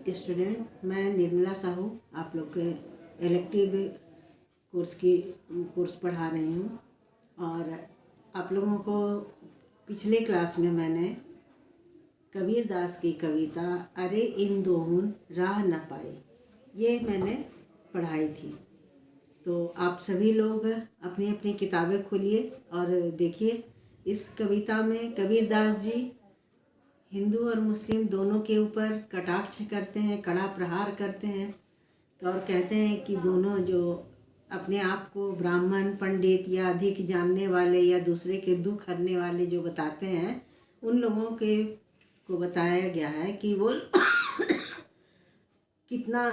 Student, मैं निर्मला साहू आप लोग के इलेक्टिव कोर्स पढ़ा रही हूँ। और आप लोगों को पिछले क्लास में मैंने कबीर दास की कविता अरे इन दोहुन राह न पाई ये मैंने पढ़ाई थी। तो आप सभी लोग अपनी अपनी किताबें खोलिए और देखिए। इस कविता में कबीर दास जी हिंदू और मुस्लिम दोनों के ऊपर कटाक्ष करते हैं, कड़ा प्रहार करते हैं और कहते हैं कि दोनों जो अपने आप को ब्राह्मण, पंडित या अधिक जानने वाले या दूसरे के दुख हरने वाले जो बताते हैं, उन लोगों को बताया गया है कि वो कितना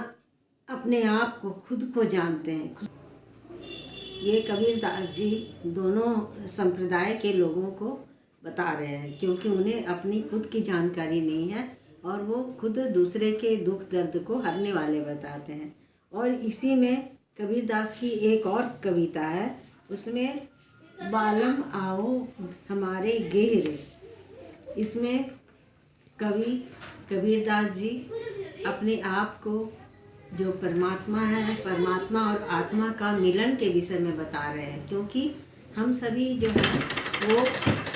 अपने आप को खुद को जानते हैं। ये कबीर दास जी दोनों संप्रदाय के लोगों को बता रहे हैं, क्योंकि उन्हें अपनी खुद की जानकारी नहीं है और वो खुद दूसरे के दुख दर्द को हरने वाले बताते हैं। और इसी में कबीर दास की एक और कविता है, उसमें बालम आओ हमारे गेहरे। इसमें कबीर दास जी अपने आप को जो परमात्मा है, परमात्मा और आत्मा का मिलन के विषय में बता रहे हैं, क्योंकि हम सभी जो है वो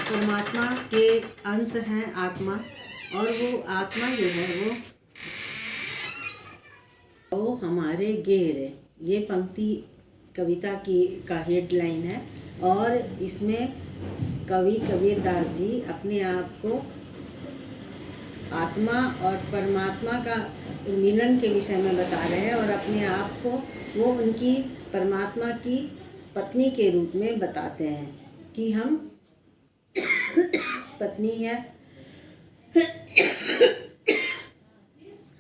परमात्मा के अंश हैं, आत्मा। और वो आत्मा जो है वो हमारे गेहरे, ये पंक्ति कविता का हेडलाइन है। और इसमें कबीर दास जी अपने आप को आत्मा और परमात्मा का मिलन के विषय में बता रहे हैं और अपने आप को वो उनकी परमात्मा की पत्नी के रूप में बताते हैं कि हम पत्नी है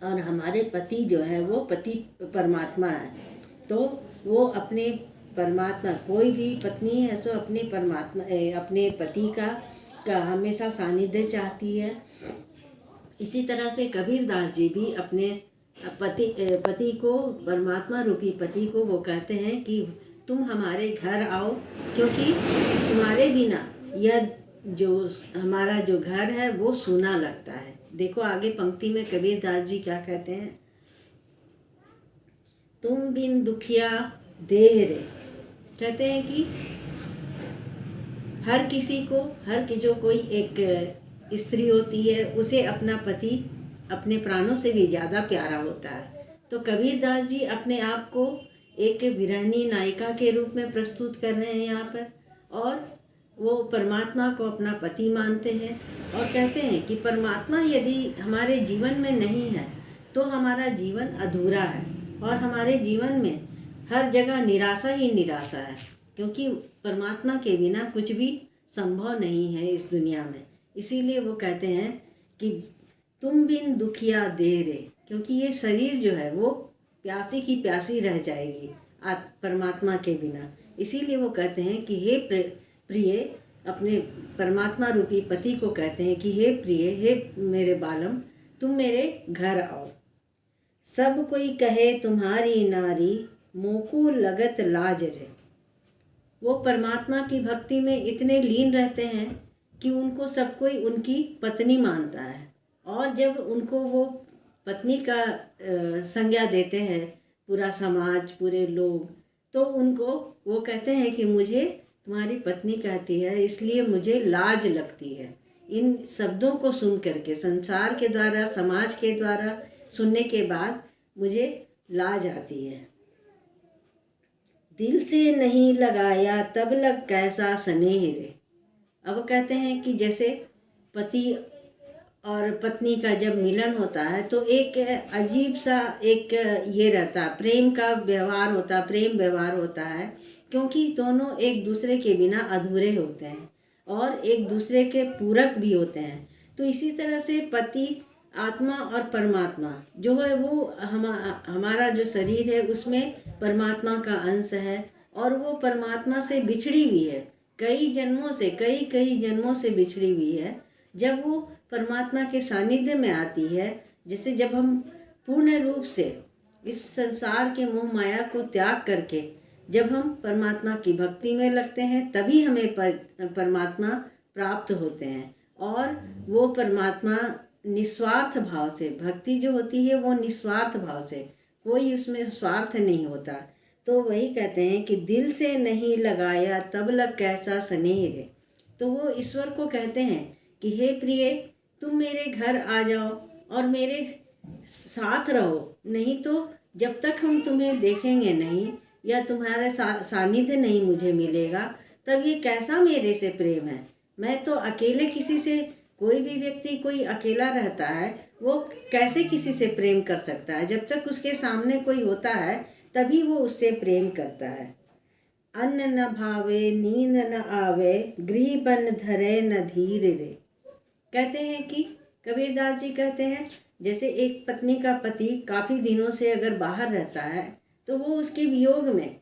और हमारे पति जो है वो पति परमात्मा है। तो वो अपने परमात्मा, कोई भी पत्नी है सो अपने परमात्मा, अपने पति का हमेशा सानिध्य चाहती है। इसी तरह से कबीर दास जी भी अपने पति को, परमात्मा रूपी पति को वो कहते हैं कि तुम हमारे घर आओ, क्योंकि तुम्हारे बिना यह जो हमारा जो घर है वो सूना लगता है। देखो आगे पंक्ति में कबीर दास जी क्या कहते हैं, तुम बिन दुखिया देह रे। कहते हैं कि हर किसी को, जो कोई एक स्त्री होती है उसे अपना पति अपने प्राणों से भी ज़्यादा प्यारा होता है। तो कबीर दास जी अपने आप को एक विरहनी नायिका के रूप में प्रस्तुत कर रहे हैं यहाँ पर, और वो परमात्मा को अपना पति मानते हैं और कहते हैं कि परमात्मा यदि हमारे जीवन में नहीं है तो हमारा जीवन अधूरा है और हमारे जीवन में हर जगह निराशा ही निराशा है, क्योंकि परमात्मा के बिना कुछ भी संभव नहीं है इस दुनिया में। इसीलिए वो कहते हैं कि तुम बिन दुखिया दे रे, क्योंकि ये शरीर जो है वो प्यासी की प्यासी रह जाएगी परमात्मा के बिना। इसीलिए वो कहते हैं कि हे प्रिय, अपने परमात्मा रूपी पति को कहते हैं कि हे प्रिय, हे मेरे बालम, तुम मेरे घर आओ। सब कोई कहे तुम्हारी नारी, मोको लगत लाज रे। वो परमात्मा की भक्ति में इतने लीन रहते हैं कि उनको सब कोई उनकी पत्नी मानता है, और जब उनको वो पत्नी का संज्ञा देते हैं पूरा समाज, पूरे लोग, तो उनको वो कहते हैं कि मुझे तुम्हारी पत्नी कहती है, इसलिए मुझे लाज लगती है। इन शब्दों को सुन करके, संसार के द्वारा, समाज के द्वारा सुनने के बाद मुझे लाज आती है। दिल से नहीं लगाया तब लग कैसा स्नेह रे। अब कहते हैं कि जैसे पति और पत्नी का जब मिलन होता है तो एक अजीब सा एक ये रहता, प्रेम का व्यवहार होता, प्रेम व्यवहार होता है, क्योंकि दोनों एक दूसरे के बिना अधूरे होते हैं और एक दूसरे के पूरक भी होते हैं। तो इसी तरह से पति, आत्मा और परमात्मा जो है वो हमारा जो शरीर है उसमें परमात्मा का अंश है, और वो परमात्मा से बिछड़ी हुई है, कई जन्मों से, कई जन्मों से बिछड़ी हुई है। जब वो परमात्मा के सानिध्य में आती है, जैसे जब हम पूर्ण रूप से इस संसार के मोह माया को त्याग करके जब हम परमात्मा की भक्ति में लगते हैं, तभी हमें परमात्मा प्राप्त होते हैं। और वो परमात्मा निस्वार्थ भाव से, भक्ति जो होती है वो निस्वार्थ भाव से, कोई उसमें स्वार्थ नहीं होता। तो वही कहते हैं कि दिल से नहीं लगाया तब लग कैसा स्नेह रे। तो वो ईश्वर को कहते हैं कि हे प्रिय, तुम मेरे घर आ जाओ और मेरे साथ रहो, नहीं तो जब तक हम तुम्हें देखेंगे नहीं या तुम्हारे सानिध्य नहीं मुझे मिलेगा, तब ये कैसा मेरे से प्रेम है। मैं तो अकेले किसी से, कोई भी व्यक्ति कोई अकेला रहता है वो कैसे किसी से प्रेम कर सकता है। जब तक उसके सामने कोई होता है तभी वो उससे प्रेम करता है। अन्न न भावे नींद न आवे, गृह बन धरे न धीर रे। कहते हैं कि कबीरदास जी कहते हैं जैसे एक पत्नी का पति काफ़ी दिनों से अगर बाहर रहता है तो वो उसके वियोग में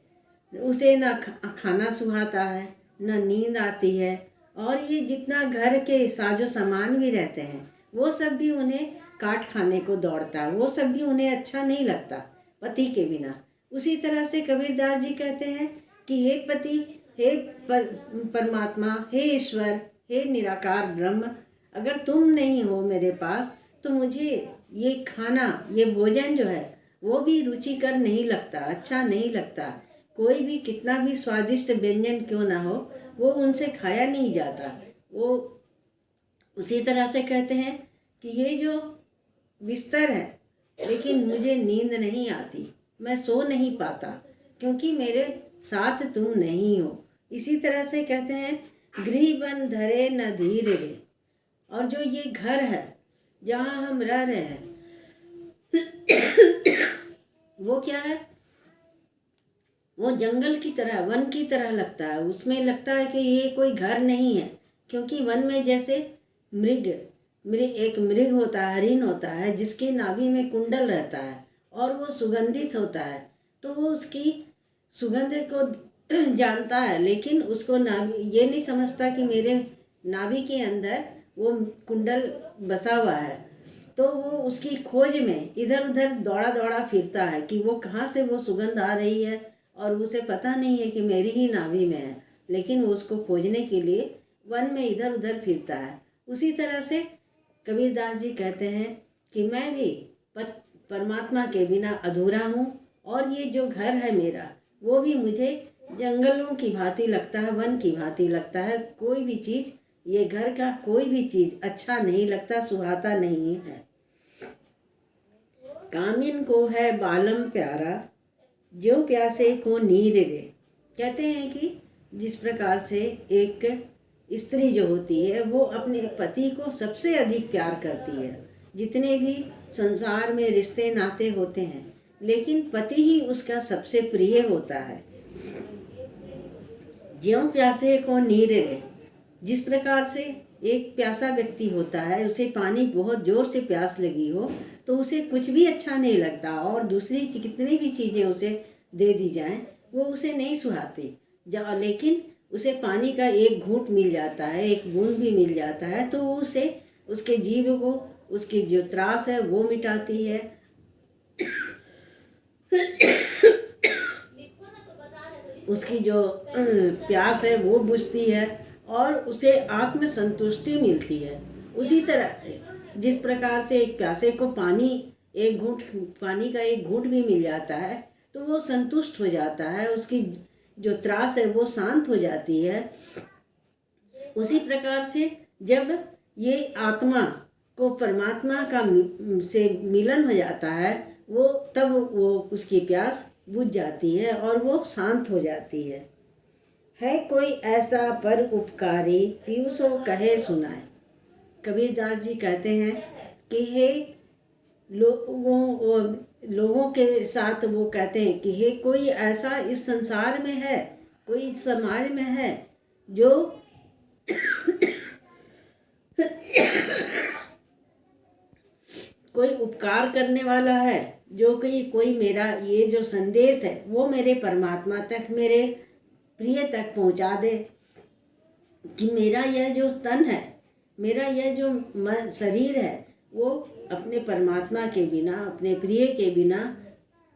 उसे ना खाना सुहाता है, ना नींद आती है, और ये जितना घर के साजो सामान भी रहते हैं वो सब भी उन्हें काट खाने को दौड़ता है, वो सब भी उन्हें अच्छा नहीं लगता पति के बिना। उसी तरह से कबीरदास जी कहते हैं कि हे पति, हे परमात्मा, हे ईश्वर, हे निराकार ब्रह्म, अगर तुम नहीं हो मेरे पास तो मुझे ये खाना, ये भोजन जो है वो भी रुचिकर नहीं लगता, अच्छा नहीं लगता। कोई भी कितना भी स्वादिष्ट व्यंजन क्यों ना हो वो उनसे खाया नहीं जाता। वो उसी तरह से कहते हैं कि ये जो बिस्तर है लेकिन मुझे नींद नहीं आती, मैं सो नहीं पाता क्योंकि मेरे साथ तुम नहीं हो। इसी तरह से कहते हैं गृह बन धरे न धीर रे। और जो ये घर है जहाँ हम रह रहे हैं वो क्या है, वो जंगल की तरह, वन की तरह लगता है। उसमें लगता है कि ये कोई घर नहीं है, क्योंकि वन में जैसे एक मृग होता है, हरिण होता है, जिसकी नाभि में कुंडल रहता है और वो सुगंधित होता है, तो वो उसकी सुगंध को जानता है, लेकिन उसको नाभि ये नहीं समझता कि मेरे नाभि के अंदर वो कुंडल बसा हुआ है। तो वो उसकी खोज में इधर उधर दौड़ा दौड़ा फिरता है कि वो कहाँ से वो सुगंध आ रही है, और उसे पता नहीं है कि मेरी ही नाभि में है, लेकिन वो उसको खोजने के लिए वन में इधर उधर फिरता है। उसी तरह से कबीरदास जी कहते हैं कि मैं भी परमात्मा के बिना अधूरा हूँ, और ये जो घर है मेरा वो भी मुझे जंगलों की भांति लगता है, वन की भांति लगता है। कोई भी चीज़, ये घर का कोई भी चीज़ अच्छा नहीं लगता, सुहाता नहीं है। कामिन को है बालम प्यारा, जो प्यासे को नीर रे। कहते हैं कि जिस प्रकार से एक स्त्री जो होती है वो अपने पति को सबसे अधिक प्यार करती है, जितने भी संसार में रिश्ते नाते होते हैं, लेकिन पति ही उसका सबसे प्रिय होता है। ज्यों प्यासे को नीर रे। जिस प्रकार से एक प्यासा व्यक्ति होता है, उसे पानी बहुत जोर से प्यास लगी हो तो उसे कुछ भी अच्छा नहीं लगता, और दूसरी कितनी भी चीज़ें उसे दे दी जाएं वो उसे नहीं सुहाती। लेकिन उसे पानी का एक घूंट मिल जाता है, एक बूंद भी मिल जाता है, तो उसे उसके जीव को, उसकी जो त्रास है वो मिटाती है। उसकी जो प्यास है वो बुझती है और उसे आत्म संतुष्टि मिलती है। उसी तरह से जिस प्रकार से एक प्यासे को पानी का एक घूंट भी मिल जाता है तो वो संतुष्ट हो जाता है, उसकी जो त्रास है वो शांत हो जाती है। उसी प्रकार से जब ये आत्मा को परमात्मा का से मिलन हो जाता है वो, तब वो उसकी प्यास बुझ जाती है और वो शांत हो जाती है कोई ऐसा पर उपकारी, पीयूषो कहे सुनाए। कबीरदास जी कहते हैं कि हे लोगों के साथ वो कहते हैं कि हे कोई ऐसा इस संसार में है, कोई इस समाज में है जो कोई उपकार करने वाला है, जो कि कोई मेरा ये जो संदेश है वो मेरे परमात्मा तक, मेरे प्रिय तक पहुंचा दे कि मेरा यह जो तन है, मेरा यह जो शरीर है वो अपने परमात्मा के बिना, अपने प्रिय के बिना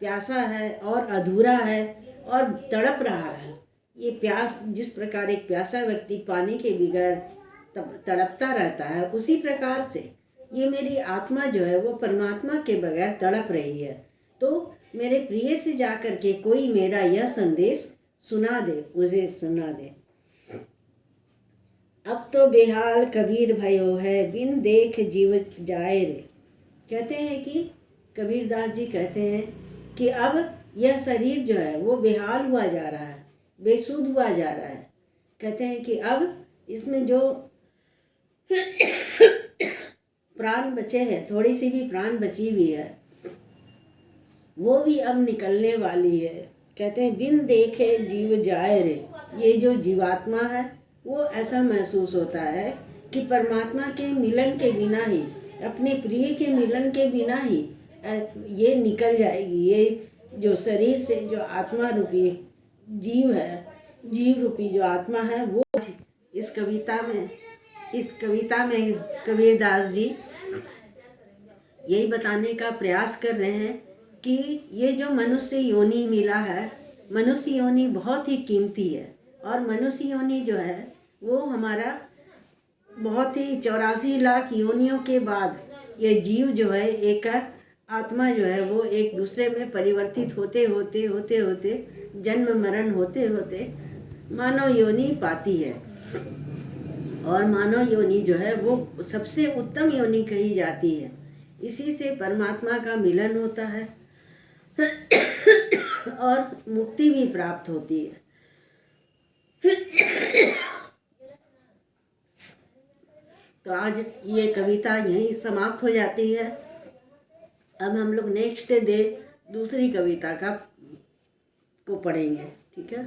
प्यासा है और अधूरा है और तड़प रहा है। ये प्यास, जिस प्रकार एक प्यासा व्यक्ति पानी के बगैर तड़पता रहता है, उसी प्रकार से ये मेरी आत्मा जो है वो परमात्मा के बगैर तड़प रही है। तो मेरे प्रिय से जा कर के कोई मेरा यह संदेश सुना दे, उसे सुना दे। अब तो बेहाल कबीर भयो है, बिन देख जीव जाए रे। कहते हैं कि कबीरदास जी कहते हैं कि अब यह शरीर जो है वो बेहाल हुआ जा रहा है, बेसुध हुआ जा रहा है। कहते हैं कि अब इसमें जो प्राण बचे हैं, थोड़ी सी भी प्राण बची हुई है, वो भी अब निकलने वाली है। कहते हैं बिन देखे जीव जाए रे। ये जो जीवात्मा है वो ऐसा महसूस होता है कि परमात्मा के मिलन के बिना ही, अपने प्रिय के मिलन के बिना ही ये निकल जाएगी। ये जो शरीर से जो आत्मा रूपी जीव है, जीव रूपी जो आत्मा है, वो इस कविता में कबीरदास जी यही बताने का प्रयास कर रहे हैं कि ये जो मनुष्य योनि मिला है, मनुष्य योनि बहुत ही कीमती है। और मनुष्य योनि जो है वो हमारा बहुत ही 84 लाख योनियों के बाद ये जीव जो है, एक आत्मा जो है वो एक दूसरे में परिवर्तित होते होते जन्म मरण होते होते मानव योनि पाती है। और मानव योनि जो है वो सबसे उत्तम योनि कही जाती है। इसी से परमात्मा का मिलन होता है और मुक्ति भी प्राप्त होती है। तो आज ये कविता यहीं समाप्त हो जाती है। अब हम लोग नेक्स्ट डे दूसरी कविता को पढ़ेंगे। ठीक है।